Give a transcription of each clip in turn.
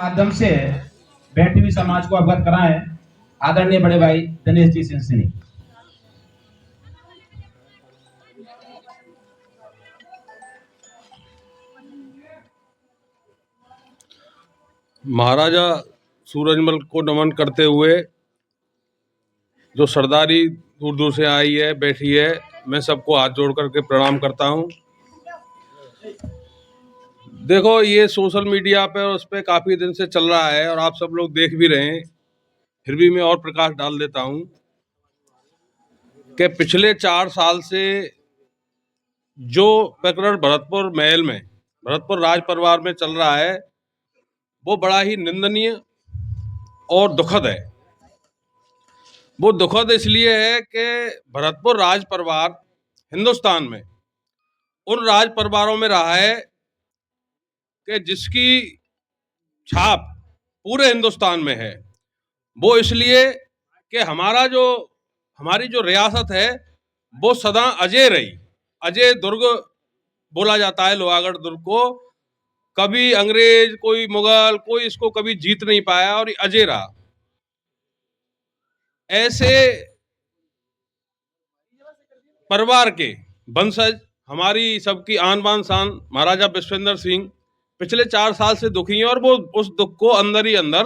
माध्यम से बैठी हुई समाज को अवगत कराएं आदरणीय बड़े भाई दिनेश जी सिंसनी। महाराजा सूरजमल को नमन करते हुए जो सरदारी दूर दूर से आई है, बैठी है, मैं सबको हाथ जोड़ करके प्रणाम करता हूं। देखो, ये सोशल मीडिया पे और उस पे काफ़ी दिन से चल रहा है और आप सब लोग देख भी रहे हैं, फिर भी मैं और प्रकाश डाल देता हूं कि पिछले 4 साल से जो प्रकरण भरतपुर महल में, भरतपुर राज परिवार में चल रहा है, वो बड़ा ही निंदनीय और दुखद है। वो दुखद इसलिए है कि भरतपुर राज परिवार हिंदुस्तान में उन राज परिवारों में रहा है कि जिसकी छाप पूरे हिंदुस्तान में है। वो इसलिए कि हमारी जो रियासत है वो सदा अजय रही। अजय दुर्ग बोला जाता है लोहागढ़ दुर्ग को। कभी अंग्रेज, कोई मुगल, कोई इसको कभी जीत नहीं पाया और ये अजय रहा। ऐसे परिवार के वंशज, हमारी सबकी आन बान शान महाराजा विश्वेंद्र सिंह पिछले 4 साल से दुखी हैं और वो उस दुख को अंदर ही अंदर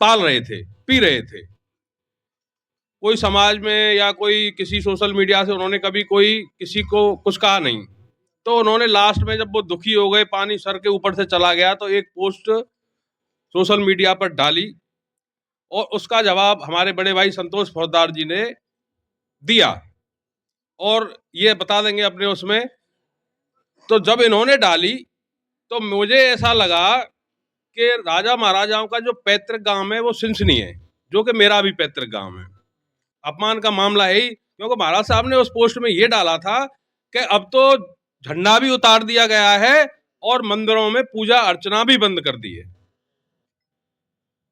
पाल रहे थे, पी रहे थे। कोई समाज में या कोई किसी सोशल मीडिया से उन्होंने कभी कोई किसी को कुछ कहा नहीं। तो उन्होंने लास्ट में जब वो दुखी हो गए, पानी सर के ऊपर से चला गया, तो एक पोस्ट सोशल मीडिया पर डाली और उसका जवाब हमारे बड़े भाई संतोष फौजदार जी ने दिया और ये बता देंगे अपने उसमें। तो जब इन्होंने डाली तो मुझे ऐसा लगा कि राजा महाराजाओं का जो पैतृक गांव है वो सिंसनी है, जो कि मेरा भी पैतृक गांव है। अपमान का मामला है ही, क्योंकि महाराज साहब ने उस पोस्ट में ये डाला था कि अब तो झंडा भी उतार दिया गया है और मंदिरों में पूजा अर्चना भी बंद कर दी है।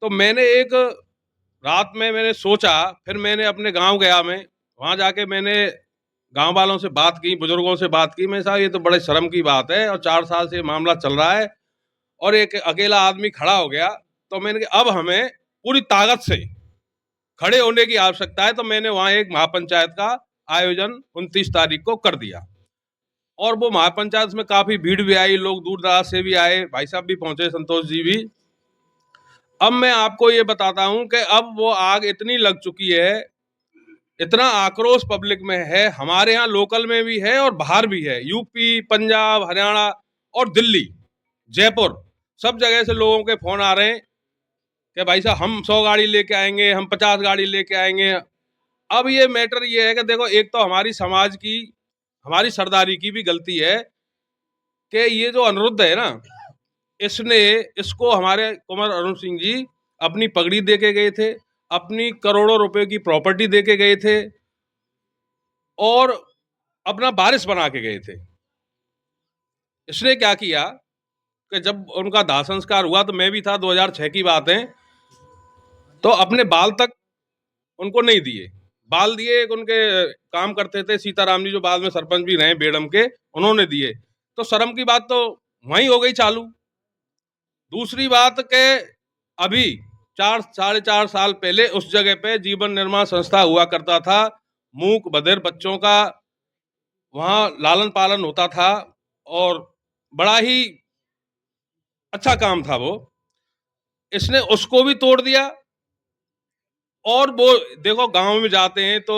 तो मैंने एक रात में मैंने सोचा, फिर मैंने अपने गांव गया, मैं वहां जाके मैंने गांव वालों से बात की, बुजुर्गों से बात की। मैं साहब ये तो बड़े शर्म की बात है और 4 साल से मामला चल रहा है और एक अकेला आदमी खड़ा हो गया। तो मैंने कहा अब हमें पूरी ताकत से खड़े होने की आवश्यकता है। तो मैंने वहां एक महापंचायत का आयोजन 29 तारीख को कर दिया और वो महापंचायत में काफी भीड़ भी आई, लोग दूर दराज से भी आए, भाई साहब भी पहुंचे, संतोष जी भी। अब मैं आपको ये बताता हूं कि अब वो आग इतनी लग चुकी है, इतना आक्रोश पब्लिक में है, हमारे यहाँ लोकल में भी है और बाहर भी है। यूपी, पंजाब, हरियाणा और दिल्ली, जयपुर, सब जगह से लोगों के फोन आ रहे हैं कि भाई साहब हम 100 गाड़ी लेके आएंगे, हम 50 गाड़ी लेके आएंगे। अब ये मैटर ये है कि देखो, एक तो हमारी समाज की, हमारी सरदारी की भी गलती है कि ये जो अनिरुद्ध है ना, इसको हमारे कुंवर अरुण सिंह जी अपनी पगड़ी दे के गए थे, अपनी करोड़ों रुपए की प्रॉपर्टी दे के गए थे और अपना वारिस बना के गए थे। इसने क्या किया कि जब उनका दाह संस्कार हुआ, तो मैं भी था, 2006 की बात है, तो अपने बाल तक उनको नहीं दिए। बाल दिए एक उनके काम करते थे सीताराम जी, जो बाद में सरपंच भी रहे बेड़म के, उन्होंने दिए। तो शर्म की बात तो वहीं हो गई चालू। दूसरी बात के अभी 4 साढ़े 4 साल पहले उस जगह पे जीवन निर्माण संस्था हुआ करता था, मूक बधिर बच्चों का वहां लालन पालन होता था और बड़ा ही अच्छा काम था वो। इसने उसको भी तोड़ दिया। और वो देखो, गांव में जाते हैं तो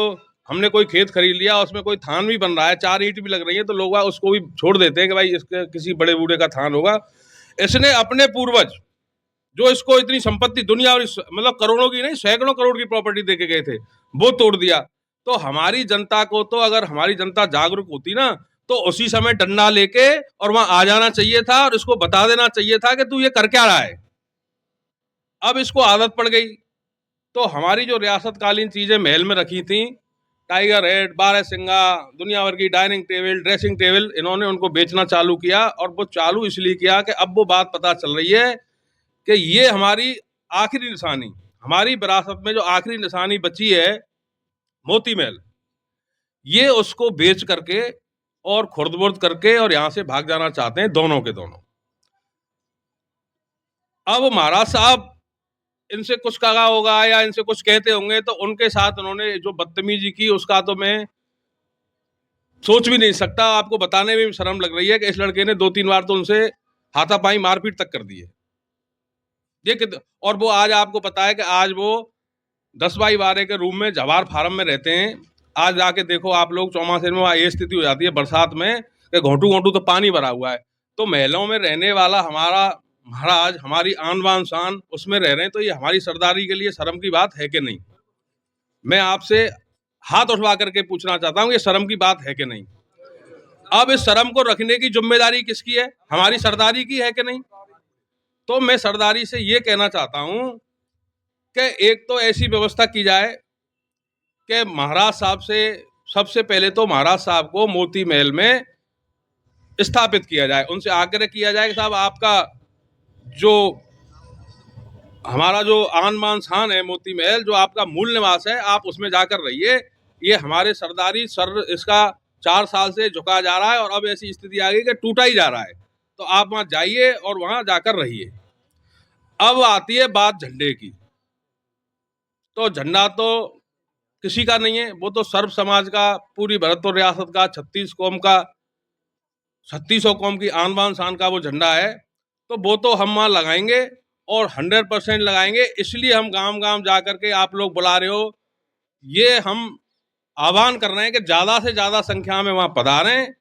हमने कोई खेत खरीद लिया, उसमें कोई थान भी बन रहा है, 4 ईंट भी लग रही है, तो लोग उसको भी छोड़ देते हैं कि भाई इसके किसी बड़े बूढ़े का थान होगा। इसने अपने पूर्वज जो इसको इतनी संपत्ति, दुनिया और मतलब करोड़ों की नहीं, सैकड़ों करोड़ की प्रॉपर्टी देके गए थे, वो तोड़ दिया। तो हमारी जनता को तो, अगर हमारी जनता जागरूक होती ना, तो उसी समय डंडा लेके और वहां आ जाना चाहिए था और इसको बता देना चाहिए था कि तू ये कर क्या रहा है। अब इसको आदत पड़ गई। तो हमारी जो रियासत कालीन चीजें महल में रखी थी, टाइगर हेड, बारहसिंगा, दुनिया भर की डाइनिंग टेबल, ड्रेसिंग टेबल, इन्होंने उनको बेचना चालू किया। और वो चालू इसलिए किया कि अब वो बात पता चल रही है कि ये हमारी आखिरी निशानी, हमारी विरासत में जो आखिरी निशानी बची है, मोती महल, ये उसको बेच करके और खुर्द-बुर्द करके और यहां से भाग जाना चाहते हैं, दोनों के दोनों। अब महाराज साहब इनसे कुछ कहा होगा या इनसे कुछ कहते होंगे, तो उनके साथ उन्होंने जो बदतमीजी की उसका तो मैं सोच भी नहीं सकता। आपको बताने में भी शर्म लग रही है कि इस लड़के ने 2-3 बार तो उनसे हाथापाई मारपीट तक कर दी है। और वो आज आपको पता है कि आज वो 10x12 के रूम में जवाहर फार्म में रहते हैं। आज जाके देखो आप लोग चौमासे में, वहाँ ये स्थिति हो जाती है बरसात में कि घोंटू घोंटू तो पानी भरा हुआ है। तो महलों में रहने वाला हमारा महाराज, हमारी आन बान शान, उसमें रह रहे हैं, तो ये हमारी सरदारी के लिए शर्म की बात है कि नहीं? मैं आपसे हाथ उठवा करके पूछना चाहता हूँ, ये शर्म की बात है कि नहीं? अब इस शर्म को रखने की जिम्मेदारी किसकी है? हमारी सरदारी की है कि नहीं? तो मैं सरदारी से ये कहना चाहता हूँ कि एक तो ऐसी व्यवस्था की जाए कि महाराज साहब से, सबसे पहले तो महाराज साहब को मोती महल में स्थापित किया जाए, उनसे आग्रह किया जाए कि साहब आपका जो, हमारा जो आन बान शान है मोती महल, जो आपका मूल निवास है, आप उसमें जाकर रहिए। ये हमारे सरदारी सर इसका 4 साल से झुका जा रहा है और अब ऐसी स्थिति आ गई कि टूटा ही जा रहा है, तो आप वहाँ जाइए और वहाँ जाकर रहिए। अब आती है बात झंडे की। तो झंडा तो किसी का नहीं है, वो तो सर्व समाज का, पूरी भरतपुर रियासत का, 36 कौम का, 3600 कौम की आन बान शान का वो झंडा है। तो वो तो हम वहाँ लगाएंगे और 100% लगाएंगे। इसलिए हम गांव गांव जा करके, आप लोग बुला रहे हो, ये हम आह्वान कर रहे हैं कि ज़्यादा से ज़्यादा संख्या में वहाँ पधारें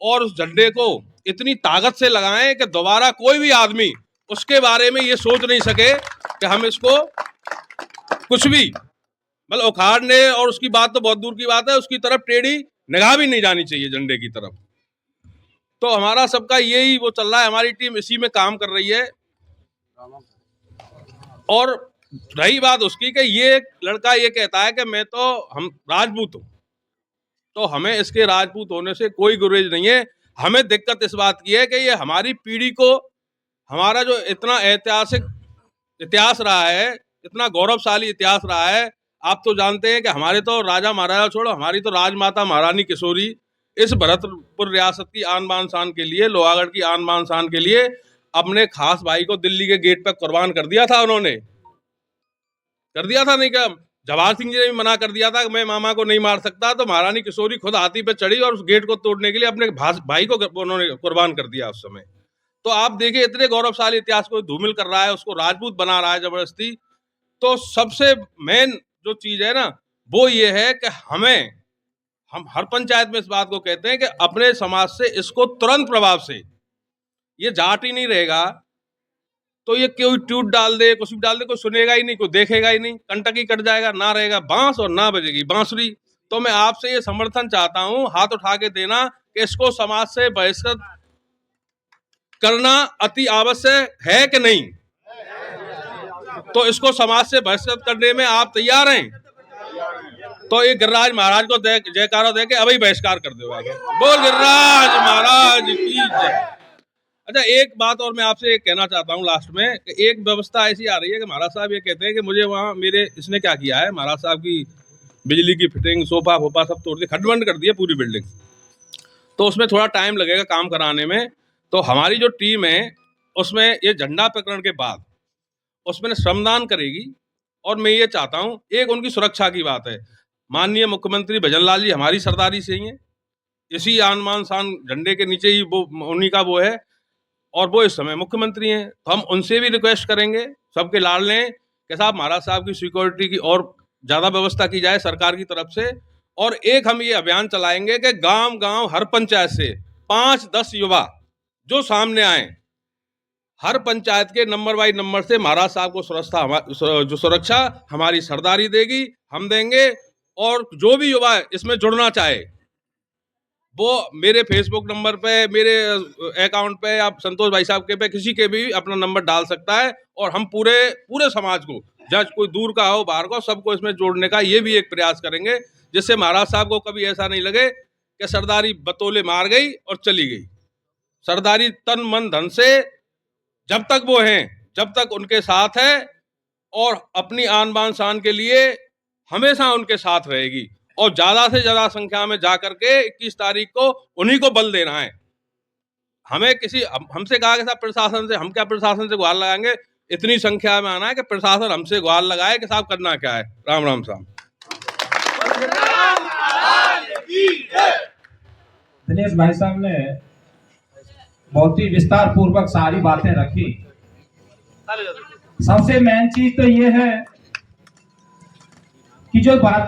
और उस झंडे को इतनी ताकत से लगाएं कि दोबारा कोई भी आदमी उसके बारे में ये सोच नहीं सके कि हम इसको कुछ भी मतलब उखाड़ने, और उसकी बात तो बहुत दूर की बात है, उसकी तरफ टेढ़ी निगाह भी नहीं जानी चाहिए झंडे की तरफ। तो हमारा सबका यही वो चल रहा है, हमारी टीम इसी में काम कर रही है। और रही बात उसकी कि ये लड़का ये कहता है कि मैं तो, हम राजपूत हूँ, तो हमें इसके राजपूत होने से कोई गुरेज नहीं है। हमें दिक्कत इस बात की है कि ये हमारी पीढ़ी को, हमारा जो इतना ऐतिहासिक इतिहास रहा है, इतना गौरवशाली इतिहास रहा है, आप तो जानते हैं कि हमारे तो राजा महाराजा छोड़ो, हमारी तो राजमाता महारानी किशोरी इस भरतपुर रियासत की आन बान शान के लिए, लोहागढ़ की आन बान शान के लिए अपने खास भाई को दिल्ली के गेट पर कुर्बान कर दिया था। उन्होंने कर दिया था, नहीं क्या? जवाहर सिंह जी ने भी मना कर दिया था कि मैं मामा को नहीं मार सकता, तो महारानी किशोरी खुद हाथी पे चढ़ी और उस गेट को तोड़ने के लिए अपने भाई को उन्होंने कुर्बान कर दिया उस समय। तो आप देखिए, इतने गौरवशाली इतिहास को धूमिल कर रहा है, उसको राजपूत बना रहा है जबरदस्ती। तो सबसे मेन जो चीज है ना, वो ये है कि हम हर पंचायत में इस बात को कहते हैं कि अपने समाज से इसको तुरंत प्रभाव से, ये जाट ही नहीं रहेगा तो ये कोई ट्यूट डाल दे, कुछ भी डाल दे, कोई सुनेगा ही नहीं, कोई देखेगा ही नहीं, कंटक ही कट जाएगा, ना रहेगा बांस और ना बजेगी बांसुरी। तो मैं आपसे ये समर्थन चाहता हूं, हाथ उठा के देना कि इसको समाज से बहिष्कृत करना अति आवश्यक है कि नहीं? तो इसको समाज से बहिष्कृत करने में आप तैयार हैं? तो ये गिरिराज महाराज को जयकारा दे के अभी बहिष्कार कर दो। बोल गिरिराज महाराज की जय। अच्छा, एक बात और मैं आपसे कहना चाहता हूँ लास्ट में, कि एक व्यवस्था ऐसी आ रही है कि महाराज साहब ये कहते हैं कि मुझे वहाँ मेरे, इसने क्या किया है, महाराज साहब की बिजली की फिटिंग, सोफा फोफा सब तोड़ दिया, खंड कर दिया पूरी बिल्डिंग। तो उसमें थोड़ा टाइम लगेगा काम कराने में। तो हमारी जो टीम है उसमें ये झंडा प्रकरण के बाद उसमें श्रमदान करेगी। और मैं ये चाहता हूँ, एक उनकी सुरक्षा की बात है, माननीय मुख्यमंत्री भजनलाल जी हमारी सरदारी से ही है, इसी आन बान शान झंडे के नीचे ही वो, उन्हीं का वो है, और वो इस समय मुख्यमंत्री हैं। तो हम उनसे भी रिक्वेस्ट करेंगे, सबके लाडले कि साहब महाराज साहब की सिक्योरिटी की और ज़्यादा व्यवस्था की जाए सरकार की तरफ से। और एक हम ये अभियान चलाएंगे कि गांव गांव हर पंचायत से 5-10 युवा जो सामने आए, हर पंचायत के नंबर बाई नंबर से महाराज साहब को सुरक्षा हमारी सरदारी देगी, हम देंगे। और जो भी युवा इसमें जुड़ना चाहे वो मेरे फेसबुक नंबर पे, मेरे अकाउंट पे, आप संतोष भाई साहब के पे, किसी के भी अपना नंबर डाल सकता है। और हम पूरे समाज को, जज कोई दूर का हो बाहर का, सबको इसमें जोड़ने का ये भी एक प्रयास करेंगे, जिससे महाराज साहब को कभी ऐसा नहीं लगे कि सरदारी बतौले मार गई और चली गई। सरदारी तन मन धन से जब तक वो हैं, जब तक उनके साथ है, और अपनी आन बान शान के लिए हमेशा उनके साथ रहेगी। और ज्यादा से ज्यादा संख्या में जाकर के 21 तारीख को उन्हीं को बल देना है। हमें हमसे कहा कि साहब प्रशासन से, हम क्या प्रशासन से गुहार लगाएंगे? इतनी संख्या में आना है कि प्रशासन हमसे गुहार लगाए कि साहब करना क्या है। राम राम साहब। दिनेश भाई साहब ने बहुत ही विस्तार पूर्वक सारी बातें रखी। सबसे मेन चीज तो ये है कि जो बात